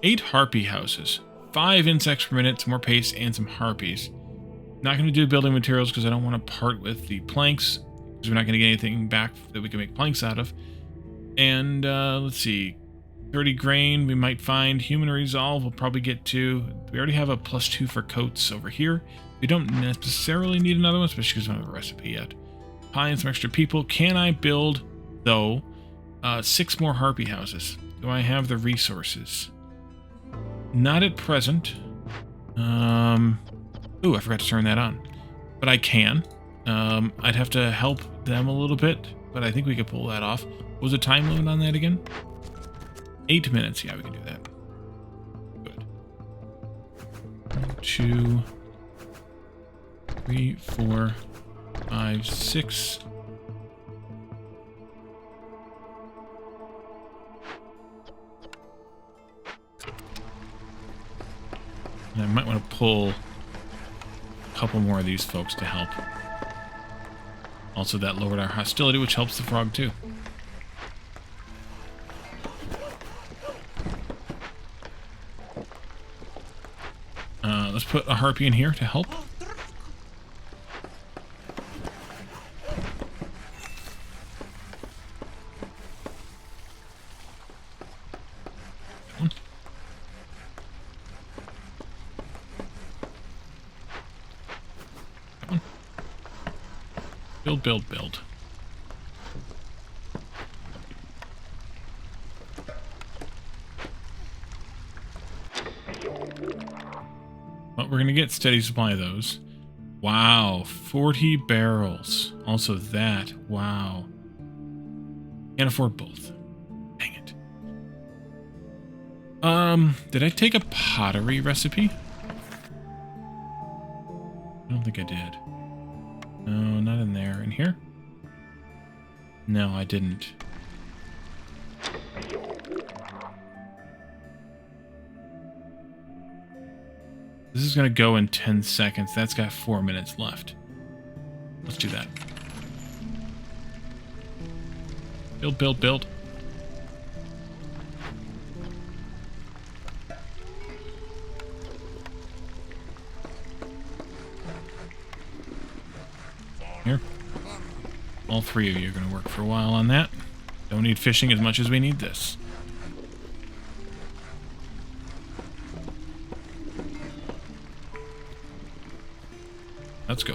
[SPEAKER 1] 8 harpy houses. 5 insects per minute, some more paste, and some harpies. Not going to do building materials because I don't want to part with the planks. Because we're not going to get anything back that we can make planks out of. And let's see. 30 grain we might find. Human resolve we'll probably get to. We already have a +2 for coats over here. We don't necessarily need another one, especially because we don't have a recipe yet. Pie and some extra people. Can I build, though, 6 more harpy houses? Do I have the resources? Not at present. Ooh, I forgot to turn that on. But I can. I'd have to help them a little bit, but I think we could pull that off. What was the time limit on that again? 8 minutes. Yeah, we can do that. Good. 1, 2, 3, 4, 5, 6. And I might want to pull a couple more of these folks to help. Also, that lowered our hostility, which helps the frog too. Let's put a harpy in here to help. Build. Well, we're going to get steady supply of those. Wow, 40 barrels. Also that. Wow. Can't afford both. Dang it. Did I take a pottery recipe? I don't think I did. No, not in there. In here? No, I didn't. This is going to go in 10 seconds. That's got 4 minutes left. Let's do that. Build. Here. All 3 of you are going to work for a while on that. Don't need fishing as much as we need this. Let's go.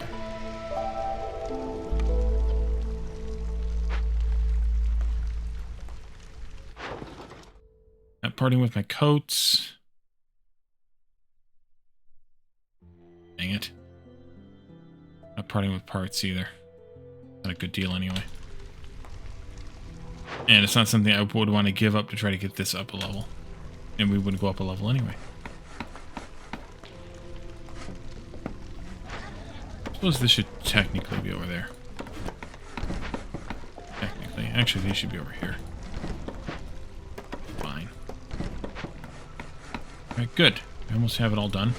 [SPEAKER 1] Not parting with my coats. Dang it. Not parting with parts either. Not a good deal anyway. And it's not something I would want to give up to try to get this up a level. And we wouldn't go up a level anyway. I suppose this should technically be over there. Technically. Actually, these should be over here. Fine. Alright, good. We almost have it all done.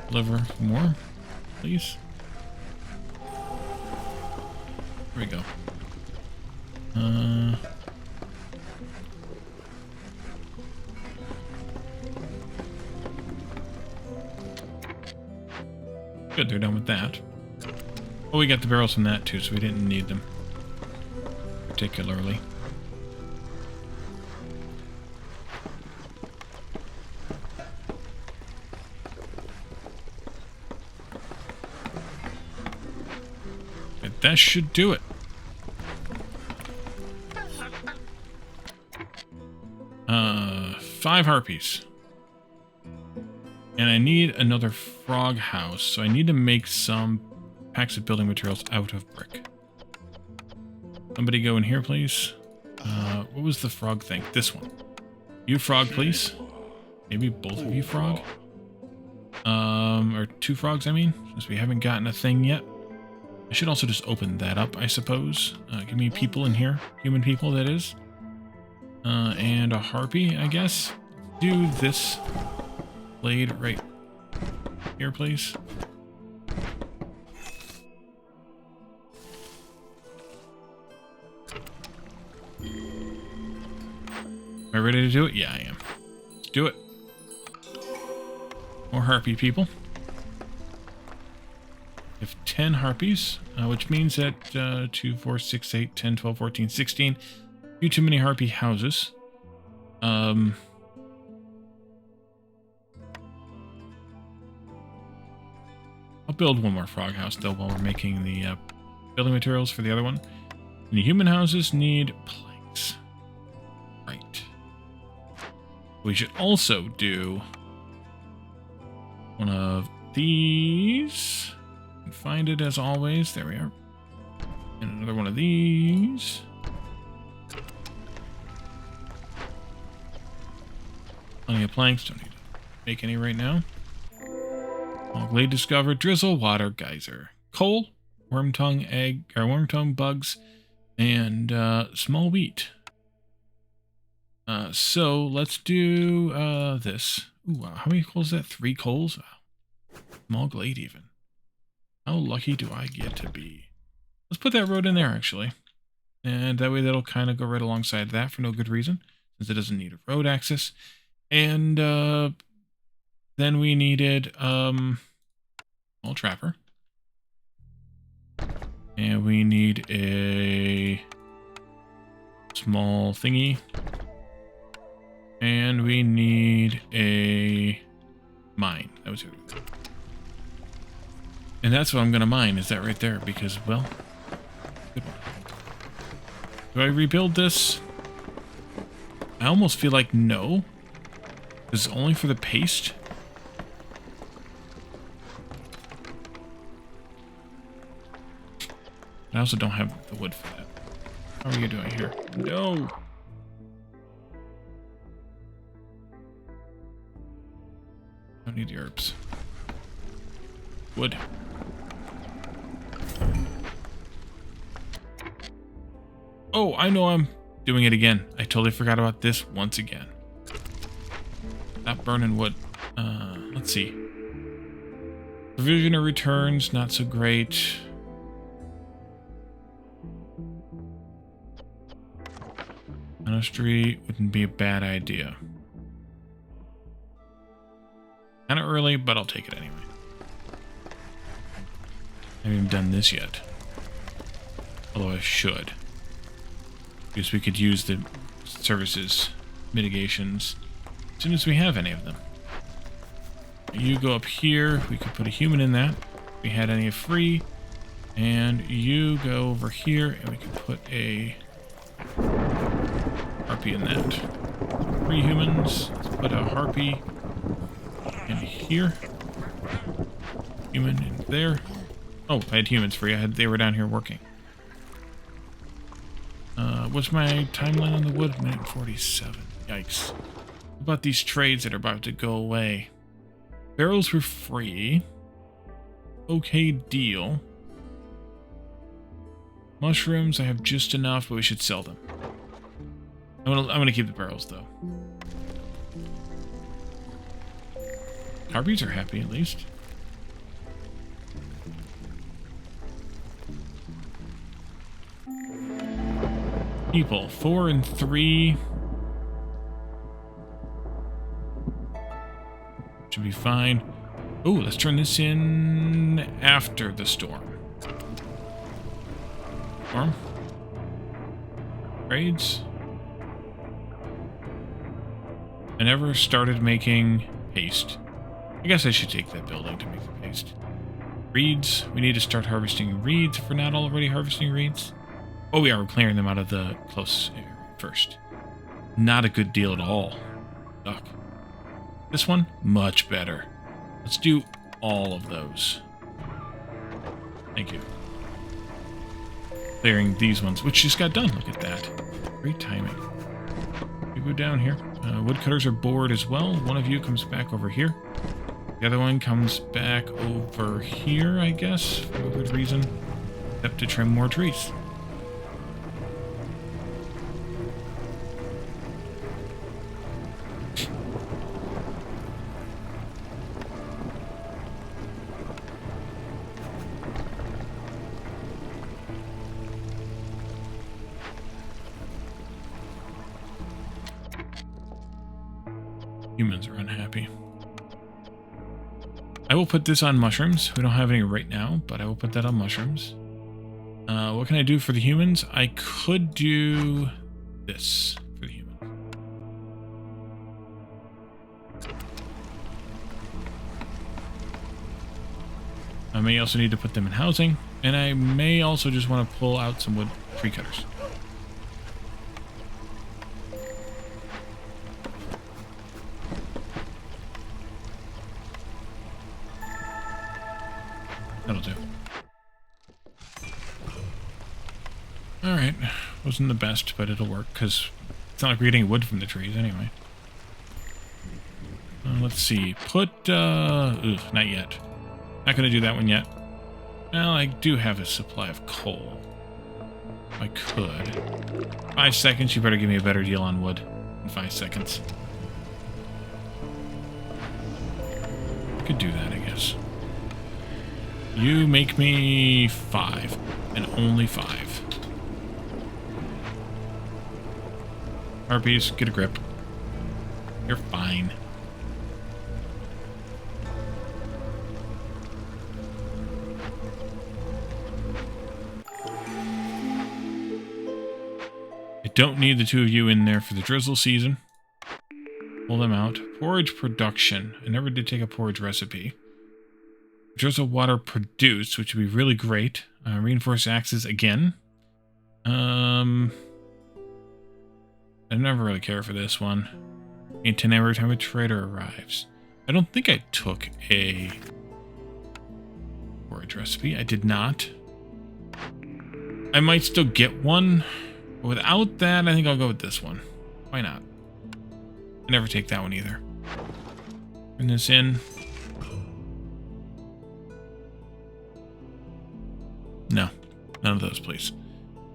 [SPEAKER 1] Deliver more, please. There we go. Good, they're done with that. Oh, we got the barrels from that too, so we didn't need them particularly. But that should do it. 5 harpies. And I need another frog house, so I need to make some packs of building materials out of brick. Somebody go in here, please. What was the frog thing? This one. You frog, please. Maybe both of you frog? Or 2 frogs, I mean, since we haven't gotten a thing yet. I should also just open that up, I suppose. Give me people in here. Human people, that is. And a harpy, I guess. Do this blade right here, please. Am I ready to do it? Yeah, I am. Let's do it. More harpy people. We have 10 harpies, which means that 2, 4, 6, 8, 10, 12, 14, 16. A few too many harpy houses. I'll build one more frog house, though, while we're making the building materials for the other one. And the human houses need planks. Right. We should also do one of these. Find it as always. There we are. And another one of these. Plenty of planks. Don't need to make any right now. Glade discovered. Drizzle, water, geyser. Coal, worm tongue, egg, or worm tongue, bugs, and small wheat. So let's do this. Ooh, wow. How many coals is that? 3 coals? Wow. Small glade even. How lucky do I get to be? Let's put that road in there, actually. And that way that'll kind of go right alongside that for no good reason, since it doesn't need a road access. And then we needed small trapper. And we need a small thingy. And we need a mine. That was it. And that's what I'm going to mine, is that right there, because, well, good one. Do I rebuild this? I almost feel like no. This is only for the paste. I also don't have the wood for that. How are you doing here? No! Don't need the herbs. Wood. Oh, I know I'm doing it again. I totally forgot about this once again. Stop burning wood. Let's see. Provisioner returns, not so great. Monastery wouldn't be a bad idea. Kind of early, but I'll take it anyway. I haven't even done this yet. Although I should. Because we could use the services mitigations as soon as we have any of them. You go up here. We could put a human in that. If we had any free. And you go over here and we can put a harpy in that. 3 humans. Let's put a harpy in here. Human in there. Oh, I had humans free. They were down here working. What's my timeline on the wood? Minute 47. Yikes. What about these trades that are about to go away? Barrels were free. Okay deal. Mushrooms, I have just enough, but we should sell them. I'm gonna keep the barrels though. Harpies are happy at least. People, 4 and 3. Should be fine. Oh, let's turn this in after the storm. Storm. Trades. I never started making paste. I guess I should take that building to make the paste. Reeds. We need to start harvesting reeds if we're not already harvesting reeds. Oh yeah, we're clearing them out of the close area first. Not a good deal at all. Ugh. This one, much better. Let's do all of those. Thank you. Clearing these ones, which just got done. Look at that. Great timing. You go down here. Woodcutters are bored as well. One of you comes back over here. The other one comes back over here, I guess, for no good reason, except to trim more trees. Humans are unhappy. I will put this on mushrooms. We don't have any right now, but I will put that on mushrooms. What can I do for the humans? I could do this for the humans. I may also need to put them in housing, and I may also just want to pull out some wood tree cutters. That'll do. Wasn't the best, but it'll work, because it's not like we're getting wood from the trees anyway. Let's see. Put, not yet. Not going to do that one yet. Well, I do have a supply of coal. I could. 5 seconds, you better give me a better deal on wood in 5 seconds. Could do that, I guess. You make me 5, and only 5. Harpies, get a grip. You're fine. I don't need the 2 of you in there for the drizzle season. Pull them out. Porridge production. I never did take a porridge recipe. Drizzle water produced, which would be really great. Reinforced axes again. I never really care for this one. Gain 10 every time a trader arrives. I don't think I took a porridge recipe. I did not. I might still get one. But without that, I think I'll go with this one. Why not? I never take that one either. Bring this in. No. None of those, please.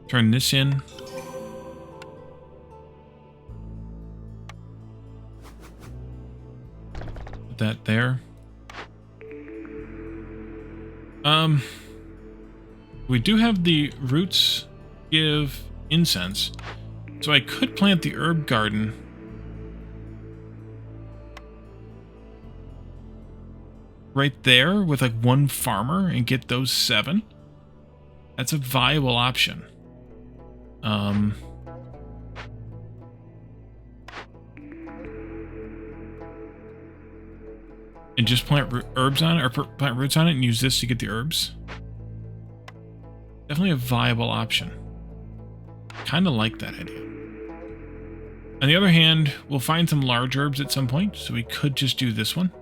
[SPEAKER 1] Turn this in. Put that there. We do have the roots give incense, so I could plant the herb garden right there with like 1 farmer and get those 7. That's a viable option. And just plant herbs on it, or plant roots on it and use this to get the herbs. Definitely a viable option. Kind of like that idea. On the other hand, we'll find some large herbs at some point, so we could just do this one.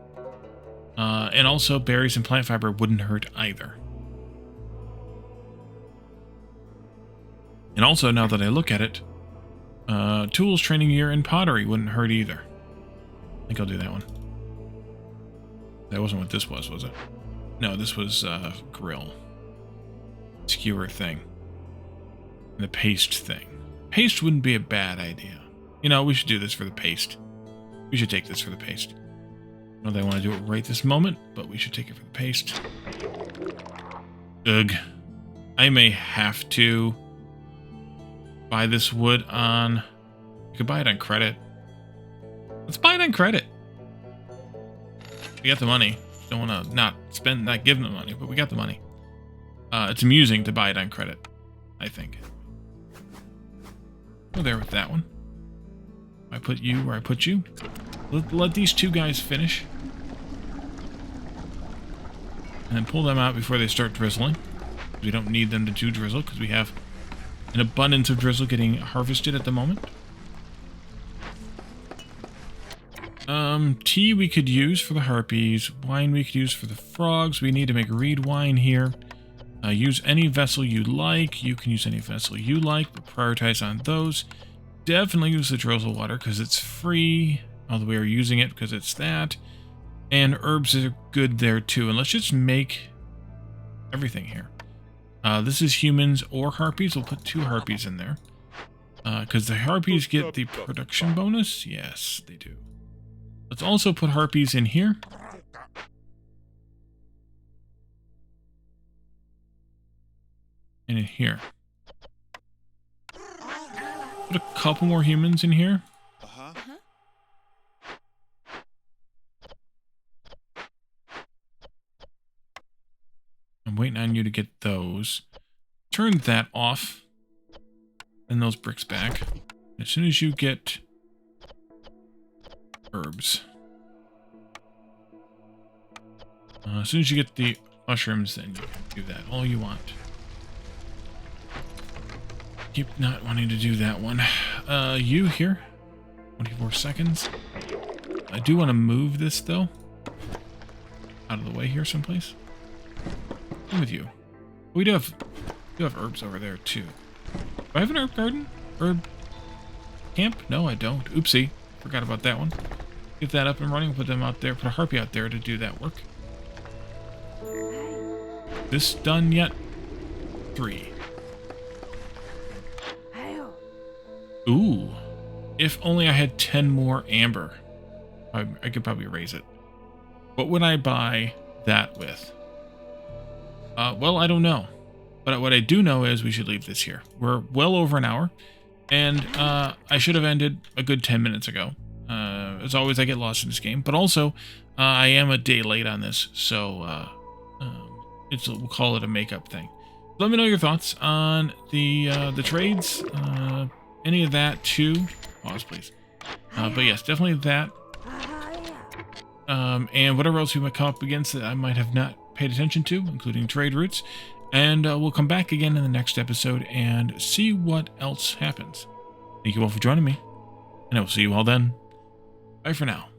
[SPEAKER 1] And also, berries and plant fiber wouldn't hurt either. And also, now that I look at it, tools, training gear, and pottery wouldn't hurt either. I think I'll do that one. That wasn't what this was it? No, this was grill. Skewer thing. And the paste thing. Paste wouldn't be a bad idea. You know, we should do this for the paste. We should take this for the paste. I don't know that I want to do it right this moment, but we should take it for the paste. Ugh. I may have to buy this wood on... You could buy it on credit. Let's buy it on credit. We got the money. Don't want to not give them the money, but we got the money. It's amusing to buy it on credit, I think. Go there with that one. I put you where I put you. Let these 2 guys finish. And then pull them out before they start drizzling. We don't need them to drizzle because we have an abundance of drizzle getting harvested at the moment. Tea we could use for the harpies. Wine we could use for the frogs. We need to make reed wine here. Use any vessel you like. You can use any vessel you like, but prioritize on those. Definitely use the drizzle water because it's free. Although we are using it because it's that. And herbs are good there too. And let's just make everything here. This is humans or harpies. We'll put 2 harpies in there. Because the harpies get the production bonus. Yes, they do. Let's also put harpies in here. And in here. Put a couple more humans in here. I'm waiting on you to get those. Turn that off. And those bricks back. As soon as you get herbs. As soon as you get the mushrooms, then you can do that all you want. Keep not wanting to do that one. You here. 24 seconds. I do want to move this, though. Out of the way here someplace. I'm with you. We do have herbs over there, too. I have an herb garden? Herb camp? No, I don't. Oopsie. Forgot about that one. Get that up and running. Put them out there. Put a harpy out there to do that work. This done yet? 3. Ooh. If only I had 10 more amber. I could probably raise it. What would I buy that with? Well, I don't know. But what I do know is we should leave this here. We're well over an hour. And I should have ended a good 10 minutes ago. As always, I get lost in this game. But also, I am a day late on this. So we'll call it a makeup thing. Let me know your thoughts on the trades. Any of that too. Pause, please. But yes, definitely that. And whatever else we might come up against that I might have not paid attention to, including trade routes. And we'll come back again in the next episode and see what else happens. Thank you all for joining me, and I will see you all then. Bye for now.